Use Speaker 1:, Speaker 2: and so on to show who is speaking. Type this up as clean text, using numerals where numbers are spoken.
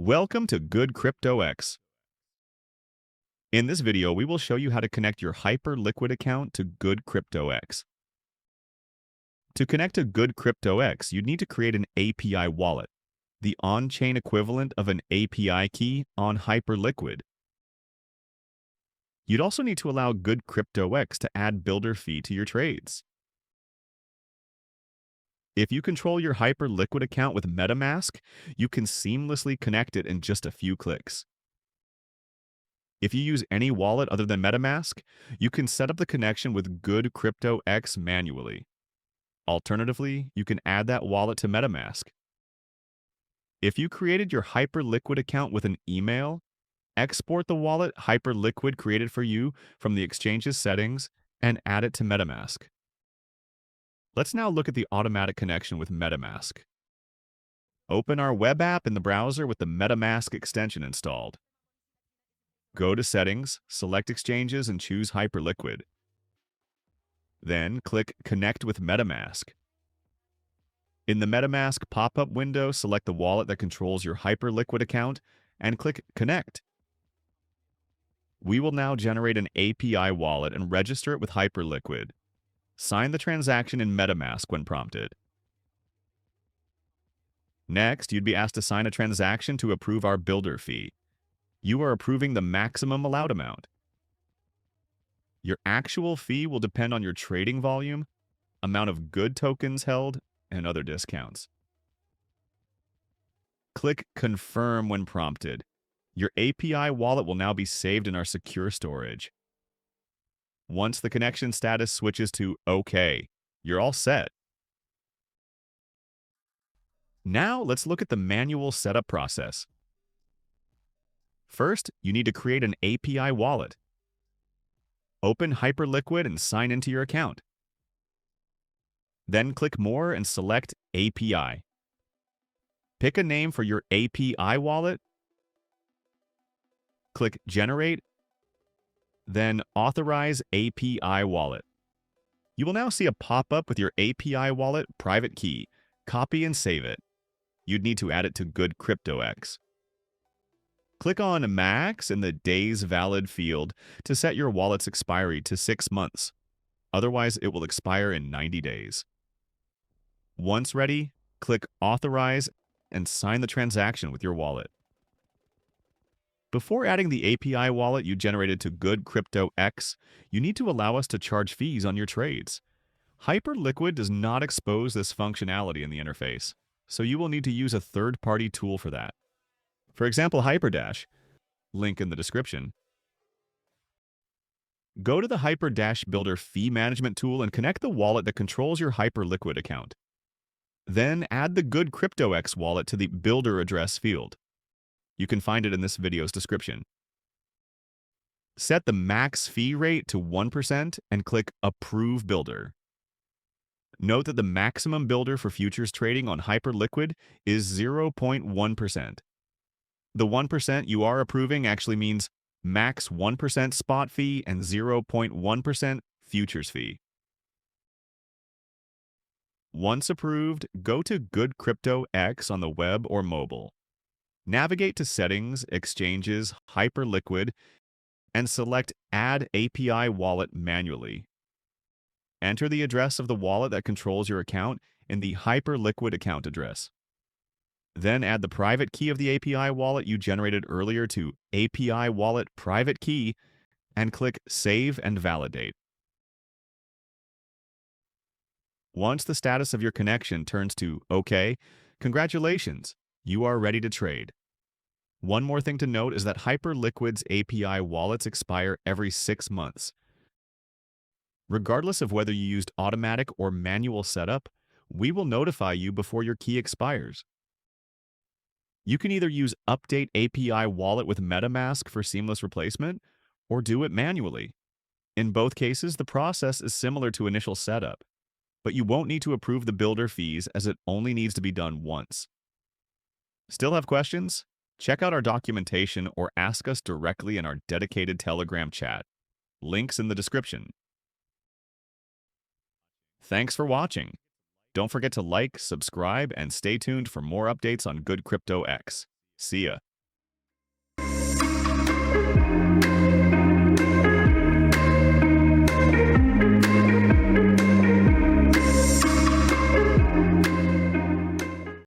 Speaker 1: Welcome to goodcryptoX. In this video, we will show you how to connect your Hyperliquid account to goodcryptoX. To connect to goodcryptoX, you'd need to create an API wallet, the on-chain equivalent of an API key on Hyperliquid. You'd also need to allow goodcryptoX to add builder fee to your trades. If you control your Hyperliquid account with MetaMask, you can seamlessly connect it in just a few clicks. If you use any wallet other than MetaMask, you can set up the connection with goodcryptoX manually. Alternatively, you can add that wallet to MetaMask. If you created your Hyperliquid account with an email, export the wallet Hyperliquid created for you from the exchange's settings and add it to MetaMask. Let's now look at the automatic connection with MetaMask. Open our web app in the browser with the MetaMask extension installed. Go to Settings, select Exchanges, and choose Hyperliquid. Then click Connect with MetaMask. In the MetaMask pop-up window, select the wallet that controls your Hyperliquid account and click Connect. We will now generate an API wallet and register it with Hyperliquid. Sign the transaction in MetaMask when prompted. Next, you'd be asked to sign a transaction to approve our builder fee. You are approving the maximum allowed amount. Your actual fee will depend on your trading volume, amount of good tokens held, and other discounts. Click Confirm when prompted. Your API wallet will now be saved in our secure storage. Once the connection status switches to OK, you're all set. Now let's look at the manual setup process. First, you need to create an API wallet. Open Hyperliquid and sign into your account. Then click More and select API. Pick a name for your API wallet. Click Generate, then Authorize API Wallet. You will now see a pop-up with your API wallet private key. Copy and save it. You'd need to add it to goodcryptoX. Click on Max in the Days Valid field to set your wallet's expiry to 6 months. Otherwise, it will expire in 90 days. Once ready, click Authorize and sign the transaction with your wallet. Before adding the API wallet you generated to goodcryptoX, you need to allow us to charge fees on your trades. Hyperliquid does not expose this functionality in the interface, so you will need to use a third-party tool for that. For example, Hyperdash, link in the description. Go to the Hyperdash Builder Fee Management tool and connect the wallet that controls your Hyperliquid account. Then add the goodcryptoX wallet to the Builder Address field. You can find it in this video's description. Set the max fee rate to 1% and click Approve Builder. Note that the maximum builder for futures trading on Hyperliquid is 0.1%. The 1% you are approving actually means max 1% spot fee and 0.1% futures fee. Once approved, go to goodcryptoX on the web or mobile. Navigate to Settings, Exchanges, Hyperliquid, and select Add API Wallet manually. Enter the address of the wallet that controls your account in the Hyperliquid account address. Then add the private key of the API wallet you generated earlier to API Wallet Private Key and click Save and Validate. Once the status of your connection turns to OK, congratulations, you are ready to trade. One more thing to note is that Hyperliquid's API wallets expire every 6 months. Regardless of whether you used automatic or manual setup, we will notify you before your key expires. You can either use Update API Wallet with MetaMask for seamless replacement, or do it manually. In both cases, the process is similar to initial setup, but you won't need to approve the builder fees as it only needs to be done once. Still have questions? Check out our documentation or ask us directly in our dedicated Telegram chat. Links in the description. Thanks for watching. Don't forget to like, subscribe, and stay tuned for more updates on goodcryptoX. See ya.